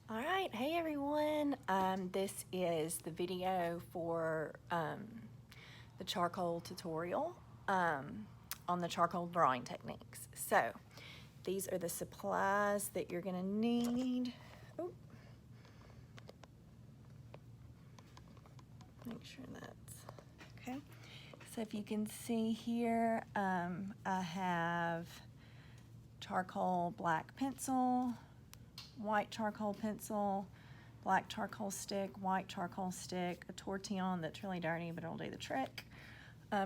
All right, hey everyone. This is the video for the charcoal tutorial on the charcoal drawing techniques. So these are the supplies that you're gonna need. Ooh. Make sure that's okay. So if you can see here, I have charcoal black pencil, white charcoal pencil, black charcoal stick, white charcoal stick, a Tortilla that's really dirty but it'll do the trick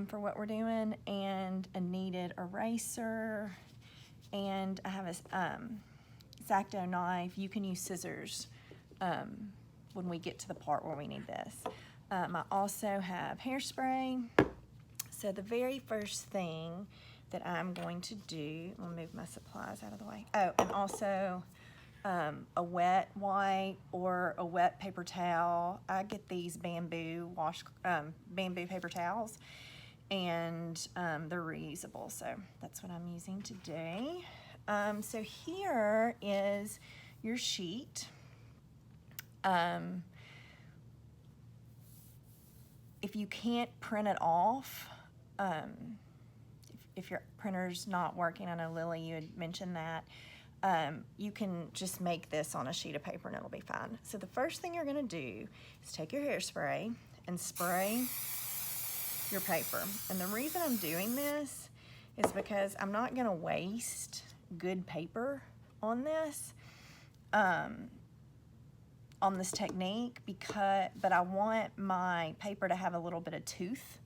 for what we're doing, and a kneaded eraser, and I have a X-Acto knife. You can use scissors when we get to the part where we need this. I also have hairspray. So the very first thing that I'm going to do, I'll move my supplies out of the way. Oh, and also a wet wipe or a wet paper towel. I get these bamboo paper towels, and they're reusable, so that's what I'm using today. So here is your sheet. If you can't print it off, if your printer's not working, I know Lily, you had mentioned that, you can just make this on a sheet of paper and it'll be fine. So the first thing you're gonna do is take your hairspray and spray your paper. And the reason I'm doing this is because I'm not gonna waste good paper on this, technique, but I want my paper to have a little bit of tooth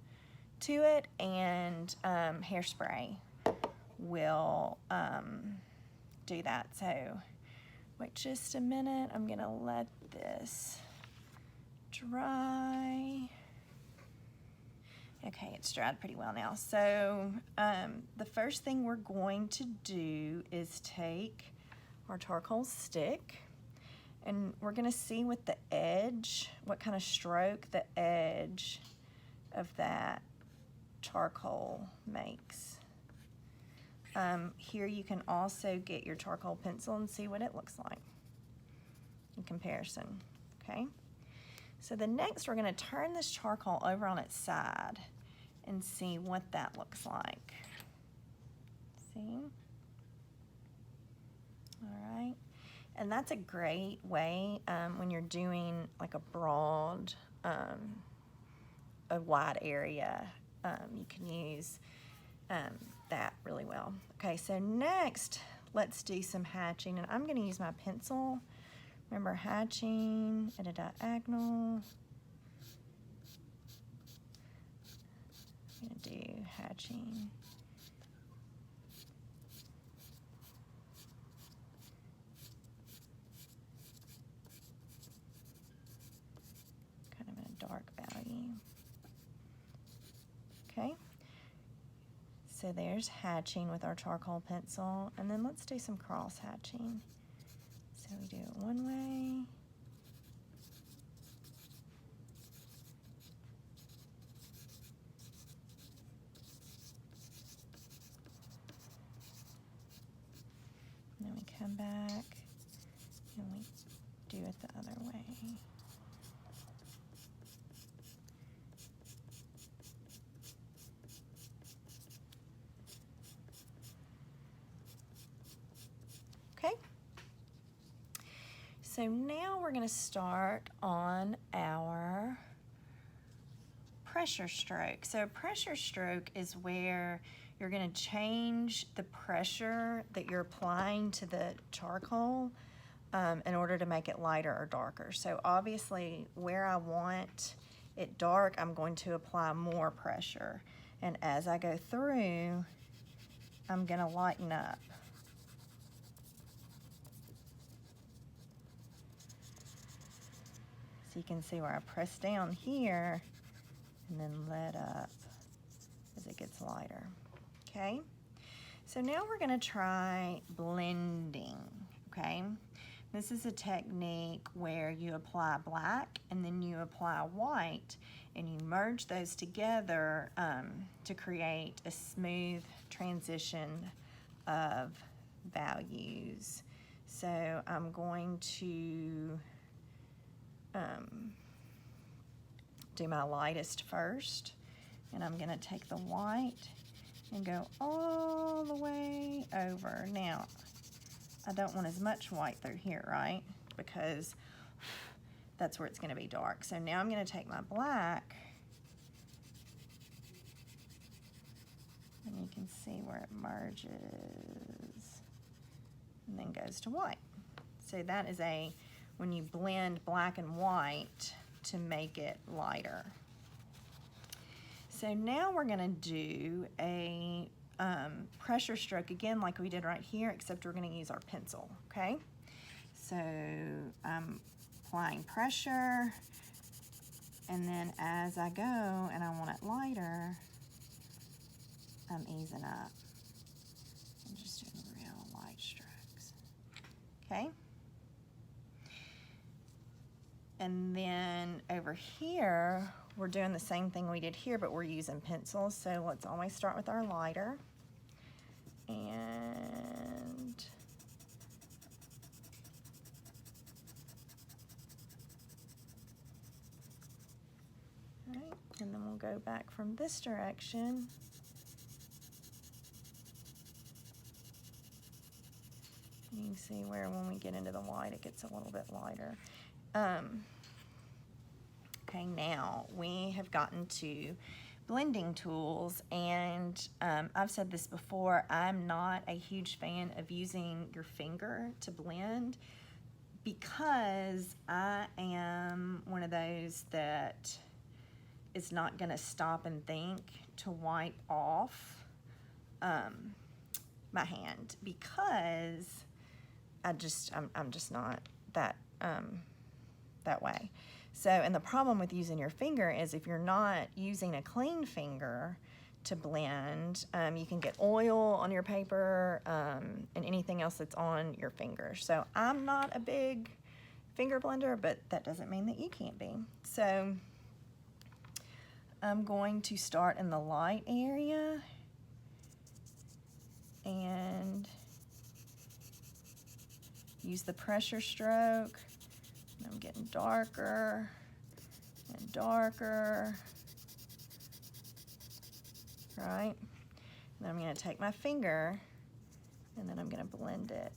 to it, and hairspray will do that. So wait just a minute, I'm gonna let this dry. Okay, it's dried pretty well now. So the first thing we're going to do is take our charcoal stick, and we're gonna see with the edge, what kind of stroke the edge of that charcoal makes. Here you can also get your charcoal pencil and see what it looks like in comparison, okay? So the next, we're gonna turn this charcoal over on its side and see what that looks like. See? All right. And that's a great way when you're doing like a broad, a wide area. You can use that really well. Okay, so next, let's do some hatching, and I'm going to use my pencil. Remember, hatching at a diagonal. I'm going to do hatching. Kind of in a dark value. Okay. So there's hatching with our charcoal pencil, and then let's do some cross hatching. So we do it one way, and then we come back and we do it the other way. Okay, so now we're going to start on our pressure stroke. So pressure stroke is where you're going to change the pressure that you're applying to the charcoal in order to make it lighter or darker. So obviously where I want it dark, I'm going to apply more pressure. And as I go through, I'm going to lighten up. So you can see where I press down here and then let up as it gets lighter. Okay, so now we're going to try blending. Okay, this is a technique where you apply black and then you apply white and you merge those together to create a smooth transition of values. So I'm going to do my lightest first, and I'm going to take the white and go all the way over. Now, I don't want as much white through here, right? Because that's where it's going to be dark. So now I'm going to take my black, and you can see where it merges and then goes to white. So that is when you blend black and white to make it lighter. So now we're going to do a pressure stroke again like we did right here, except we're going to use our pencil, okay? So I'm applying pressure, and then as I go and I want it lighter, I'm easing up and just doing real light strokes, okay? And then over here, we're doing the same thing we did here, but we're using pencils. So let's always start with our lighter. And all right, and then we'll go back from this direction. You can see where when we get into the white, it gets a little bit lighter. Okay, now we have gotten to blending tools, and I've said this before, I'm not a huge fan of using your finger to blend because I am one of those that is not going to stop and think to wipe off my hand, because I'm just not that that way. So, and the problem with using your finger is if you're not using a clean finger to blend, you can get oil on your paper and anything else that's on your finger. So I'm not a big finger blender, but that doesn't mean that you can't be. So I'm going to start in the light area and use the pressure stroke. And I'm getting darker and darker, right? And then I'm going to take my finger and then I'm going to blend it.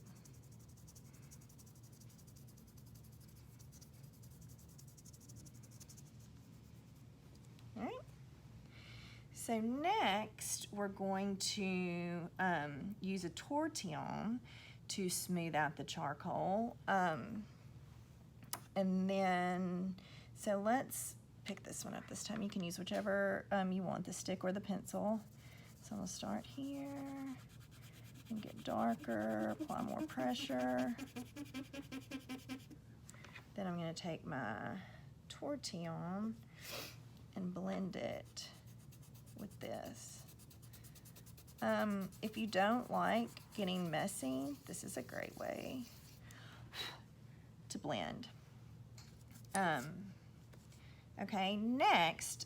All right. So next we're going to use a tortilla to smooth out the charcoal. And then, so let's pick this one up this time. You can use whichever you want, the stick or the pencil. So I'm gonna start here and get darker, apply more pressure. Then I'm gonna take my tortilla and blend it with this. If you don't like getting messy, this is a great way to blend. Okay, next,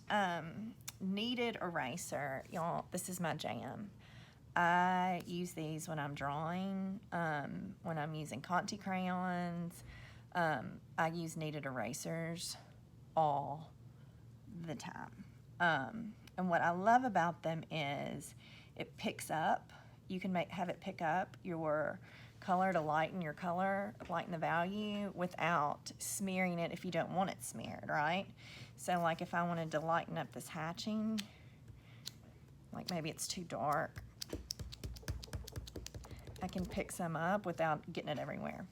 Kneaded Eraser. Y'all, this is my jam. I use these when I'm drawing, when I'm using Conti crayons. I use Kneaded Erasers all the time. And what I love about them is it picks up. You can have it pick up your color to lighten your color, lighten the value without smearing it if you don't want it smeared, right? So like if I wanted to lighten up this hatching, like maybe it's too dark, I can pick some up without getting it everywhere.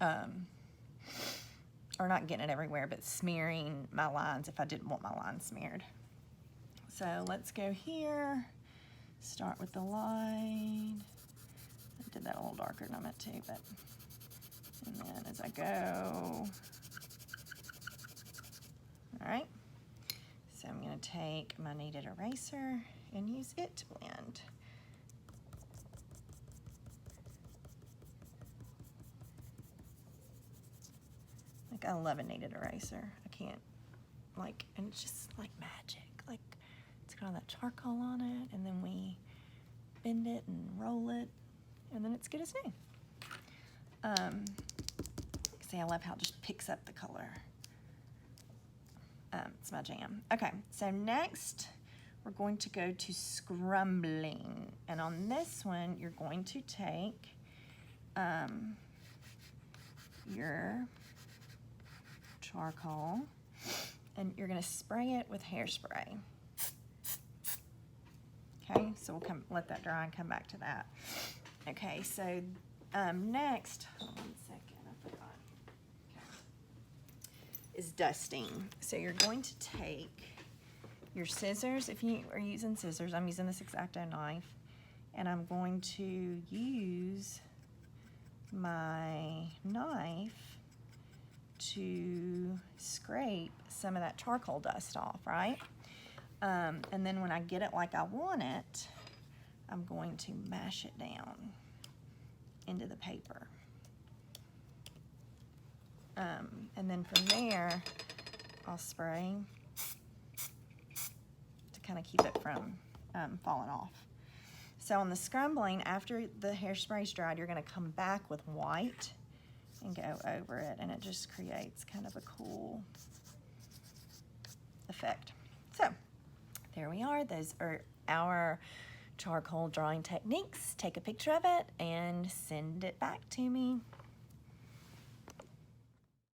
Or not getting it everywhere, but smearing my lines if I didn't want my lines smeared. So let's go here, start with the light. I did that a little darker than I meant to, but, and then as I go, all right. So I'm gonna take my Kneaded Eraser and use it to blend. Like, I love a Kneaded Eraser. I can't, like, and it's just like magic. Like, it's got all that charcoal on it, and then we bend it and roll it, and then it's good as new. See, I love how it just picks up the color. It's my jam. Okay, so next we're going to go to Scrumbling. And on this one, you're going to take your charcoal and you're going to spray it with hairspray. Okay, so we'll let that dry and come back to that. Okay, so next, hold on a second, I forgot. Okay. Is dusting. So you're going to take your scissors. If you are using scissors, I'm using this X-Acto knife, and I'm going to use my knife to scrape some of that charcoal dust off, right? And then when I get it like I want it, I'm going to mash it down into the paper. And then from there, I'll spray to kind of keep it from falling off. So on the Scrumbling, after the hairspray's dried, you're going to come back with white and go over it, and it just creates kind of a cool effect. So there we are. Those are our charcoal drawing techniques. Take a picture of it and send it back to me.